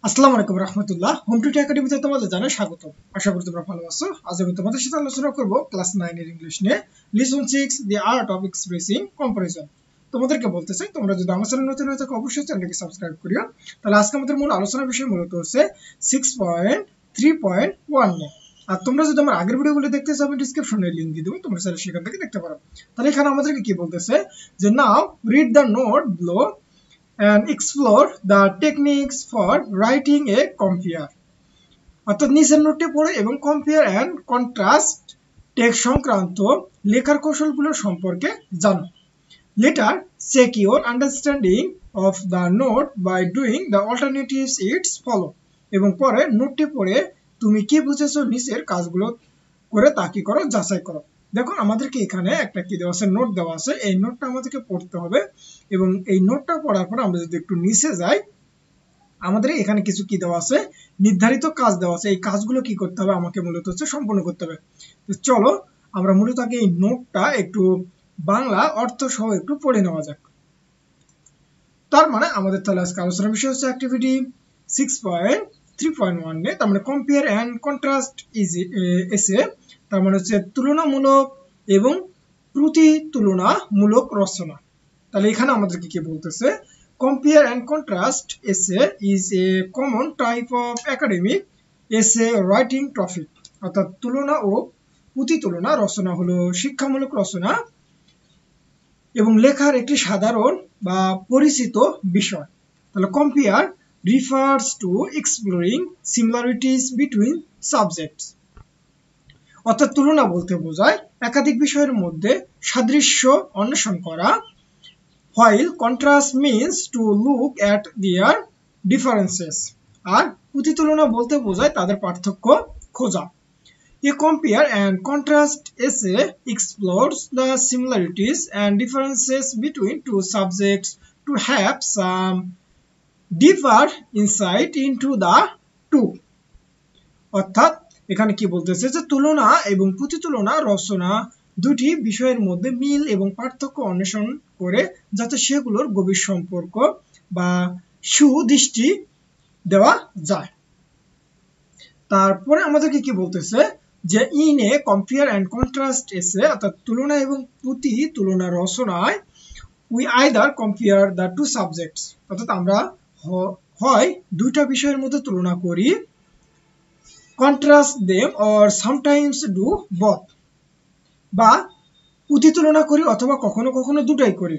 আসসালামু আলাইকুম রহমতুল্লাহ। হোম টুটর একাডেমিতে তোমাদের জানাই স্বাগত। আশা করি তোমরা ভালো আছো। আজ আমি তোমাদের সাথে আলোচনা করব ক্লাস 9 এর ইংলিশ নিয়ে, listen 6 the art of expressing comparison. তোমাদেরকে বলতে চাই, তোমরা যদি আমার চ্যানেল নতুন হয়ে থাকো অবশ্যই চ্যানেলটিকে সাবস্ক্রাইব করিও। তাহলে আজকে আমাদের মূল আলোচনার বিষয় মূলত হচ্ছে 6.3.1 নিয়ে। আর তোমরা যদি আমার আগের ভিডিওগুলো দেখতে চাও আমি ডেসক্রিপশনে লিংক দিয়ে দেবো, তোমরা চাইলে সেখান থেকে দেখতে পারো। তাহলে এখানে আমাদেরকে কি বলতেছে যে now read the note below and explore the techniques for writing a compare। অর্থাৎ নিচের নোটটি পড়ে এবং কম্পেয়ার অ্যান্ড কন্ট্রাস্ট টেক্সট সংক্রান্ত লেখার কৌশলগুলো সম্পর্কে জানো। Later check your understanding of the note by doing the alternatives its follow. এবং পরে নোটটি পড়ে তুমি কি বুঝেছো নিচের কাজগুলো করে তা কি করো যাচাই করো। দেখো আমাদেরকে এখানে একটা কি দেওয়া আছে, নোট দেওয়া আছে। এই নোটটা আমাদেরকে পড়তে হবে এবং এই নোটটা পড়ার পর আমরা যদি একটু নিচে যাই, আমাদের এখানে কিছু কি দেওয়া আছে, নির্ধারিত কাজ দেওয়া আছে। এই কাজগুলো কি করতে হবে, আমাকে মূলত হচ্ছে সম্পূর্ণ করতে হবে। তো চলো আমরা মূলত আগে এই নোটটা একটু বাংলা অর্থ সহ একটু পড়ে নেওয়া যাক। তার মানে আমাদের তাহলে আজকে আলোচনার বিষয় হচ্ছে অ্যাক্টিভিটি 6.3.1 নিয়ে, তার মানে কম্পেয়ার অ্যান্ড কন্ট্রাস্ট এসে, তার মানে হচ্ছে তুলনামূলক এবং প্রতিতুলনামূলক রচনা। তাহলে এখানে আমাদেরকে কি বলতেছে, compare and contrast essay is a common type of academic essay writing topic। অর্থাৎ তুলনা ও প্রতিতুলনা রচনা হলো শিক্ষামূলক রচনা এবং লেখার একটি সাধারণ বা পরিচিত বিষয়। তাহলে compare refers to exploring similarities between subjects। অর্থাৎ তুলনা বলতে বোঝায় একাধিক বিষয়ের মধ্যে সাদৃশ্য অন্বেষণ করা, while contrast means to look at their differences। আর প্রতিতুলনা বলতে বোঝায় তাদের পার্থক্য খোঁজা। A compare and contrast essay explores the similarities and differences between two subjects to have some deeper insight into the two। অর্থাৎ এখানে কি বলতেছে যে তুলনা এবং প্রতিতুলনা রচনা দুটি বিষয়ের মধ্যে মিল এবং পার্থক্য অন্বেষণ করে যাতে সেগুলোর গভীর সম্পর্ক বা সুদৃষ্টি দেওয়া যায়। তারপরে আমাদেরকে কি বলতেছে যে in a compare and contrast essay, অর্থাৎ তুলনা এবং প্রতিতুলনা রচনায় we either compare the two subjects. অর্থাৎ আমরা হয় দুইটা বিষয়ের মধ্যে তুলনা করি, contrast them or sometimes do both, বা প্রতিতুলনা করি অথবা কখনো কখনো দুটাই করি।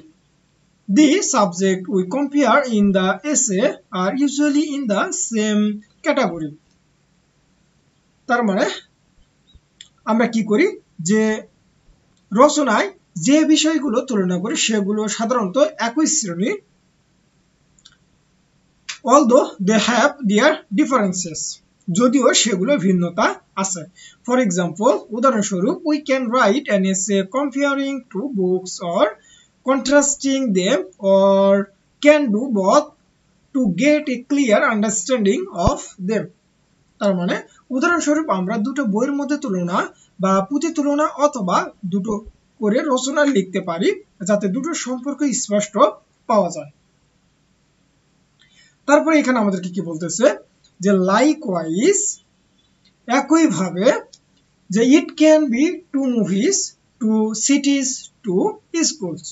The subject we compare in the essay are usually in the same category। তার মানে আমরা কি করি যে রচনায় যে বিষয়গুলো তুলনা করি সেগুলো সাধারণত একই শ্রেণীর, although they have their differences, যদিও সেগুলো ভিন্নতা আছে। ফর এক্সাম্পল, উদাহরণস্বরূপ, we can write an essay comparing two books or contrasting them or can do both to get A clear understanding of them. তার মানে উদাহরণস্বরূপ আমরা দুটো বইয়ের মধ্যে তুলনা বা প্রতিতুলনা অথবা দুটো করে রচনা লিখতে পারি যাতে দুটো সম্পর্ক স্পষ্ট পাওয়া যায়। তারপরে এখানে আমাদেরকে কি বলতেছে যে লাইকওয়াইজ, একইভাবে, যে it can be two movies, two cities, two schools.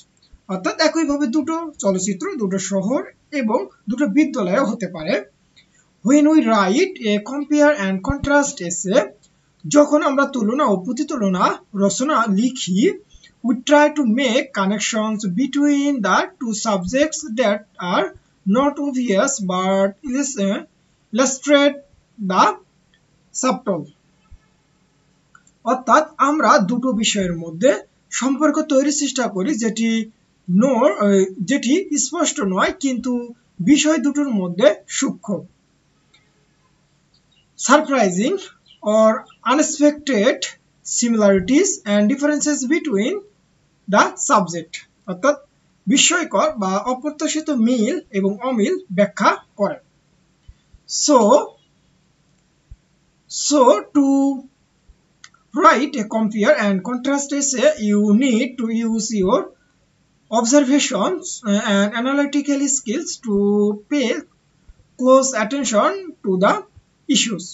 অর্থাৎ একইভাবে দুটো চলচ্চিত্র, দুটো শহর এবং দুটো বিদ্যালয় হতে পারে। when we write a compare and contrast essay, যখন আমরা তুলনা ও প্রতিতুলনা রচনা লিখি, we try to make connections between the two subjects that are not obvious but illustrate the subtle। অর্থাৎ আমরা দুটো বিষয়ের মধ্যে সম্পর্ক তৈরির চেষ্টা করি যেটি স্পষ্ট নয় কিন্তু বিষয় দুটোর মধ্যে সূক্ষ্ম। Surprising or unexpected similarities and differences between the subject। অর্থাৎ বিস্ময়কর বা অপ্রত্যাশিত মিল এবং অমিল ব্যাখ্যা করে। So to write a compare and contrast essay, you need to use your observations and analytical skills to pay close attention to the issues.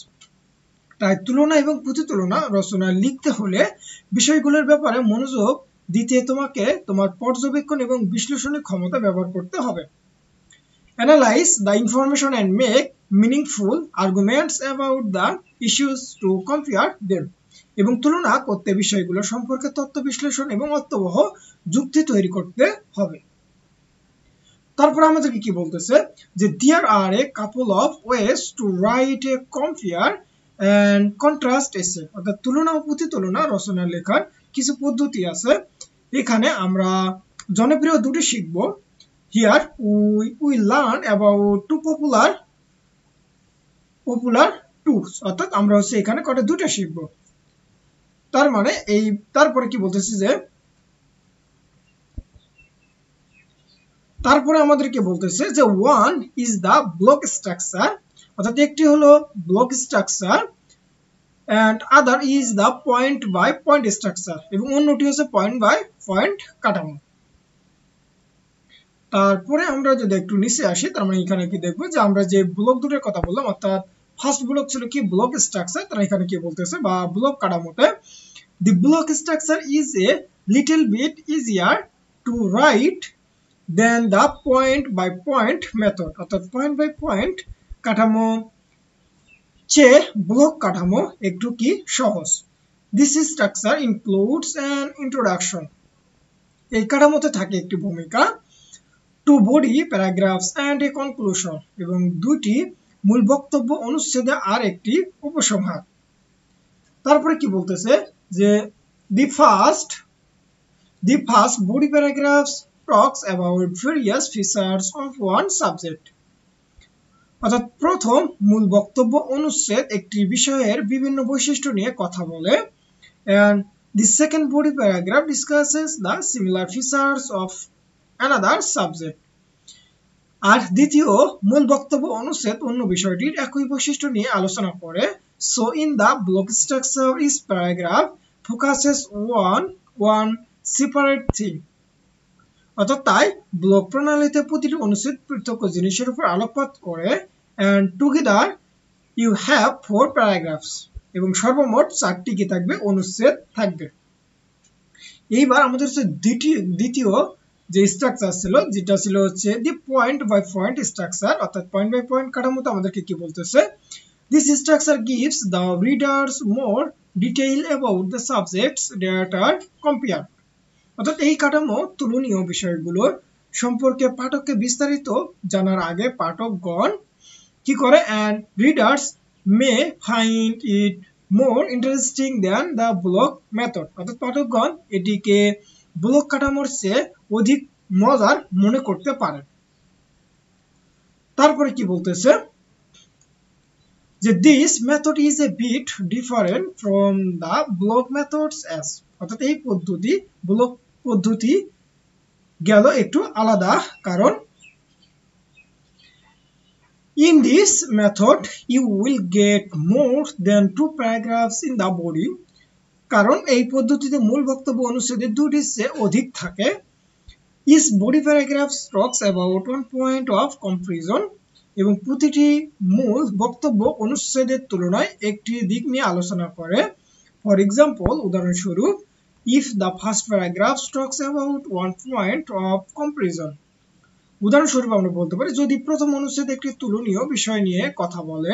তাই তুলনা এবং প্রতিতুলনা রচনা লিখতে হলে বিষয়গুলোর ব্যাপারে মনোযোগ দিতে তোমাকে তোমার পর্যবেক্ষণ এবং বিশ্লেষণী ক্ষমতা ব্যবহার করতে হবে। Analyze the information and make meaningful arguments about the issues to compare them. এবং তুলনা করতে বিষয়গুলো সম্পর্কে তথ্য বিশ্লেষণ এবং অর্থবহ যুক্তি তৈরি করতে হবে। তারপর আমাদেরকে কি বলতেছে যে there are a couple of ways to write a compare and contrast essay. অর্থাৎ তুলনা ও প্রতিতুলনা রচনা লেখার কিছু পদ্ধতি আছে। এখানে আমরা জনপ্রিয় দুটি শিখব। Here we learn about two popular tools. অর্থাৎ আমরা এখানে কটা দুটো শিখব। তার মানে তারপরে কি বলতেছি যে তারপরে আমাদেরকে বলতেছে যে one is the block structure. অর্থাৎ একটি হলো block structure and other is the point by point structure. এবং অন্যটি হচ্ছে পয়েন্ট বাই পয়েন্ট কাঠামো। তারপরে আমরা যদি একটু নিচে আসি তার মানে এখানে কি দেখব যে আমরা যে ব্লক দুটোর কথা বললাম অর্থাৎ ফার্স্ট ব্লক ছিল কি ব্লক স্ট্রাকচার, তারা এখানে কি বলতেছে বা ব্লক কাঠামোতে the block structure is a little bit easier to write than the point by point method. অর্থাৎ পয়েন্ট বাই পয়েন্ট কাঠামো চেয়ে ব্লক কাঠামো একটু কি সহজ। This structure includes an introduction. এই কাঠামোতে থাকে একটি ভূমিকা, two body paragraphs and a conclusion. এবং দুইটি মূল বক্তব্য অনুচ্ছেদে আর একটি উপসংহার। তারপরে কি বলতেছে যে the first body paragraphs talks about various features of one subject. অর্থাৎ প্রথম মূল বক্তব্য অনুচ্ছেদ একটি বিষয়ের বিভিন্ন বৈশিষ্ট্য নিয়ে কথা বলে and the second body paragraph discusses the similar features of another subject. আর দ্বিতীয় মূল বক্তব্য অনুচ্ছেদ অন্য বিষয়টির একই বৈশিষ্ট্য নিয়ে আলোচনা করে। So in the block structure each paragraph focuses on one separate theme. অর্থাৎ তাই ব্লক প্রণালীতে প্রতিটি অনুচ্ছেদ পৃথক জিনিসের উপর আলোকপাত করে and together you have 4 paragraphs. এবং সর্বমোট 4টি কি থাকবে অনুচ্ছেদ থাকবে। এইবার আমাদের হচ্ছে দ্বিতীয় যে স্ট্রাকচার ছিল যেটা ছিল হচ্ছে the point by point structure. অর্থাৎ পয়েন্ট বাই পয়েন্ট কাঠামোতে আমাদেরকে কি বলতেছে this structure gives the readers more detail about the subjects that are compared. অর্থাৎ এই কাঠামো তুলনীয় বিষয়গুলোর সম্পর্কে পাঠককে বিস্তারিত জানার আগে পাঠকগণ কি করে and readers may find it more interesting than the block method. অর্থাৎ পাঠকগণ এটিকে ব্লক কাঠামোর চেয়ে অধিক মজার মনে করতে পারে। তারপরে কি বলতেছে যে this method is a bit different from the block methods as. অর্থাৎ এই ব্লক পদ্ধতি গেল একটু আলাদা, কারণ in this method you will get more than 2 paragraphs in the body. কারণ এই পদ্ধতিতে মূল বক্তব্য অনুচ্ছেদে দুটির চেয়ে অধিক থাকে। Each body paragraph talks about one point of comparison. এবং প্রতিটি মূল বক্তব্য অনুচ্ছেদের তুলনায় একটি দিক নিয়ে আলোচনা করে। For example, উদাহরণস্বরূপ if the first paragraph talks about one point of comparison. উদাহরণস্বরূপ আমরা বলতে পারি যদি প্রথম অনুচ্ছেদ একটি তুলনীয় বিষয় নিয়ে কথা বলে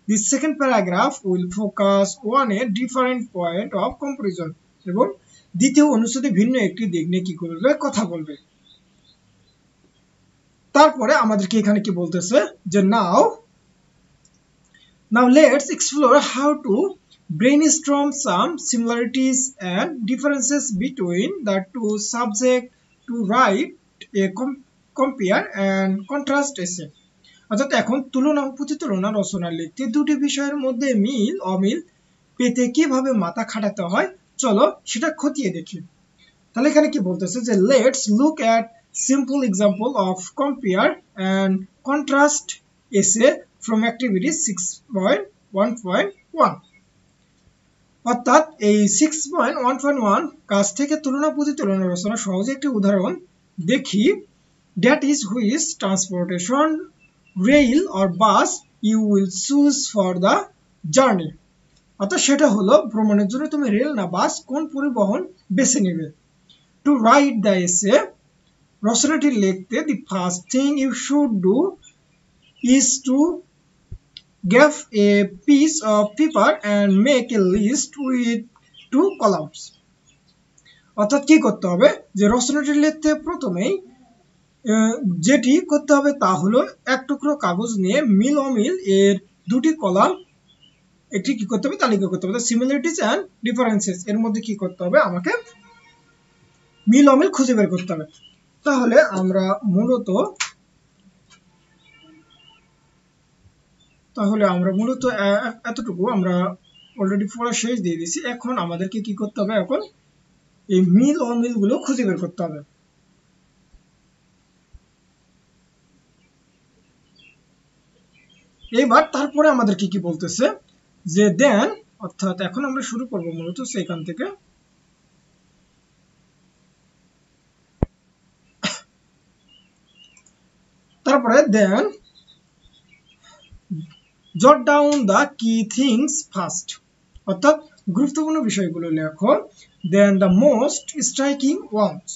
the second paragraph will focus on a different point of comparison. এবং দ্বিতীয় অনুচ্ছেদে ভিন্ন একটি দিক নিয়ে কি করবে কথা বলবে। তারপরে আমাদেরকে এখানে কি বলতেছে যে now let's explore how to brainstorm some similarities and differences between the two subjects to write a compare and contrast essay. অর্থাৎ এখন তুলনা ও প্রতিতুলনা রচনা লিখতে দুটি বিষয়ের মধ্যে মিল অমিল পেতে কিভাবে মাথা খাটাতে হয় চলো সেটা খতিয়ে দেখি। তাহলে এখানে কি বলতেছে যে let's look at simple example of compare and contrast essay from activity 6.1.1. অর্থাৎ এই 6.1.1 কাজ থেকে তুলনা প্রতিতুলনা রচনা সহজে একটি উদাহরণ দেখি। That is which transportation rail or bus you will choose for the journey অর্থাৎ সেটা হলো ভ্রমণের জন্য তুমি রেল না বাস কোন পরিবহন বেছে নেবে to write the essay রচনাটি লিখতে the first thing you should do is to get a piece of paper and make a list with 2 columns অর্থাৎ কি করতে হবে যে রচনাটি লিখতে প্রথমেই যেটি করতে হবে তা হলো এক টুকরো কাগজ নিয়ে মিল অমিল এর দুটি কলাম একটি কি করতে হবে তালিকা করতে হবে সিমিলারিটিজ এন্ড ডিফারেন্সেস এর মধ্যে কি করতে হবে আমাকে মিল অমিল খুঁজে বের করতে হবে তাহলে আমরা মূলত এতটুকু আমরা অলরেডি পড়া শেষ দিয়ে দিয়েছি এখন আমাদেরকে কি করতে হবে এখন এই মিল অমিল গুলো খুঁজে বের করতে হবে এবার তারপরে আমাদের কি বলতেছে যে দেন অর্থাৎ এখন আমরা শুরু করব মূলত সেখান থেকে তারপরে দেন jot down the key things first অর্থাৎ গুরুত্বপূর্ণ বিষয়গুলো লেখো then the most striking ones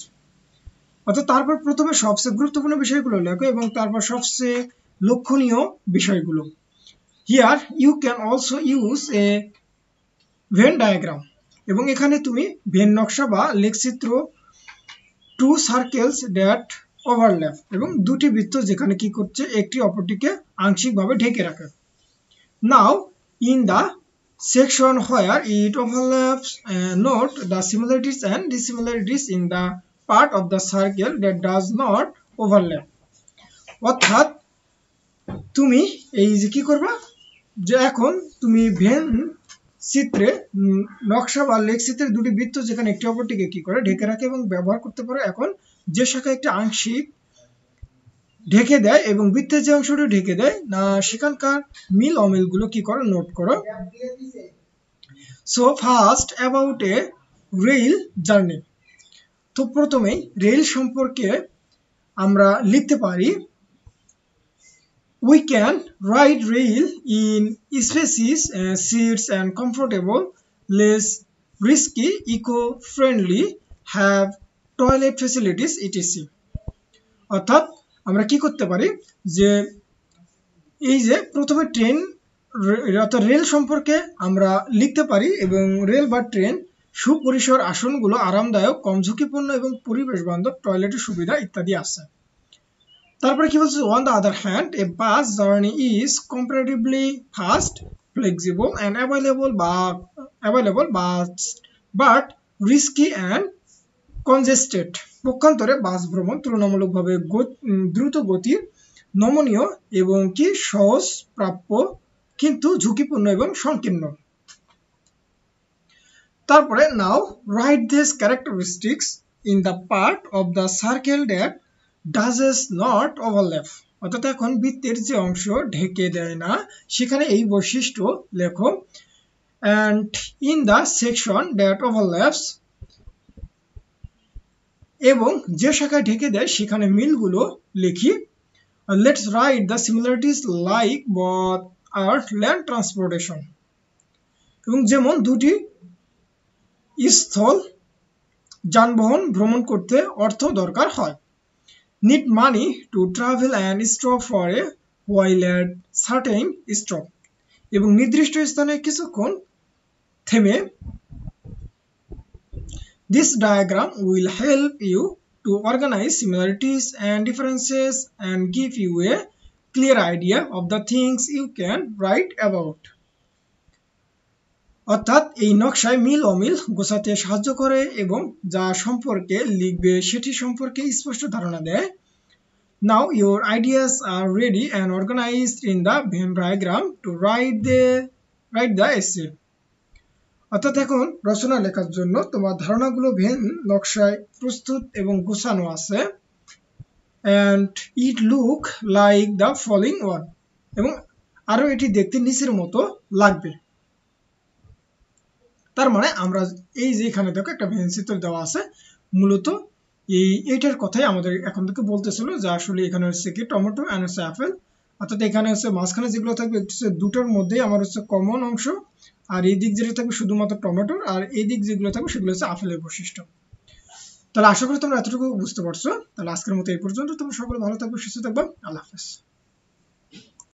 অর্থাৎ তারপর প্রথমে সবচেয়ে গুরুত্বপূর্ণ বিষয়গুলো লেখো এবং তারপর সবচেয়ে লক্ষণীয় বিষয়গুলো here you can also use a Venn diagram এবং এখানে তুমি ভেন নকশা বা লেখচিত্র two circles that overlap এবং দুটি বৃত্ত যেখানে কি করছে একটি অপরটিকে আংশিকভাবে ঢেকে রাখে now in the section where it overlaps note the similarities and dissimilarities in the part of the circle that does not overlap অর্থাৎ তুমি এই যে কি করবা যে এখন তুমি ভেন চিত্রে নকশা বা লেখচিত্রের দুটি বৃত্ত যেখানে একটি অপরটিকে কি করে ঢেকে রাখে এবং ব্যবহার করতে পারো এখন যে শাখা একটি আংশিক ঢেকে দেয় এবং বৃত্তের যে অংশটি ঢেকে দেয় না সেখানকার মিল অমিলগুলো কি করো নোট করো so first about a rail journey তো প্রথমেই রেল সম্পর্কে আমরা লিখতে পারি we can ride rail in spaces seats and comfortable less risky eco-friendly have toilet facilities etc অর্থাৎ আমরা কি করতে পারি যে এই যে প্রথমে ট্রেন অর্থাৎ রেল সম্পর্কে আমরা লিখতে পারি এবং রেল বা ট্রেন সুপরিসর আসনগুলো আরামদায়ক কম ঝুঁকিপূর্ণ এবং পরিবেশ বান্ধব টয়লেটের সুবিধা ইত্যাদি আছে তারপরে কি বলছে on the other hand a bus journey is comparatively fast flexible and available but risky and congested পক্ষান্তরে বাস ভ্রমণ তুলনামূলকভাবে দ্রুত গতির নমনীয় এবং কি সহজ প্রাপ্য কিন্তু ঝুঁকিপূর্ণ এবং সংকীর্ণ তারপরে now write these characteristics in the part of the circle that does not overlap অর্থাৎ এখন বৃত্তের যে অংশ ঢেকে দেয় না সেখানে এই বৈশিষ্ট্য লেখো and in the section that overlaps এবং যে শাখায় ঢেকে দেয় সেখানে মিলগুলো লিখি let's write the similarities like both earth land transportation এবং যেমন দুটি স্থল যানবাহন ভ্রমণ করতে অর্থ দরকার হয় need money to travel and stop for a while at certain stop এবং নির্দিষ্ট স্থানে কিছুক্ষণ থেমে this diagram will help you to organize similarities and differences and give you a clear idea of the things you can write about অর্থাৎ এই নকশায় মিল অমিল গোছাতে সাহায্য করে এবং যা সম্পর্কে লিখবে সেটি সম্পর্কে স্পষ্ট ধারণা দেয় now your ideas are ready and organized in the Venn diagram to write the essay অর্থাৎ এখন রচনা লেখার জন্য তোমার ধারণাগুলো ভেন নকশায় প্রস্তুত এবং গোছানো আছে and it look like the following one এবং আরো এটি দেখতে নিচের মতো লাগবে তার মানে আমরা এই যে এখানে দেখো একটা ভেন চিত্র দেওয়া আছে মূলত এইটার কথাই আমাদের এখন থেকে বলতেছিল যে আসলে এখানে হচ্ছে কি টমেটো এন্ড অ্যাপেল অর্থাৎ এখানে হচ্ছে মাঝখানে যেগুলো থাকবে হচ্ছে দুটোর মধ্যেই আমার হচ্ছে কমন অংশ, আর এই দিক যেটা থাকবে শুধুমাত্র টমেটোর, আর এই দিক যেগুলো থাকবে সেগুলো হচ্ছে আপেলের বৈশিষ্ট্য। তাহলে আশা করি তোমরা এতটুকু বুঝতে পারছো। তাহলে আজকের মতো এই পর্যন্ত। তোমরা সকলে ভালো থাকবে, সুস্থ থাকবে। আল্লাহ হাফেজ।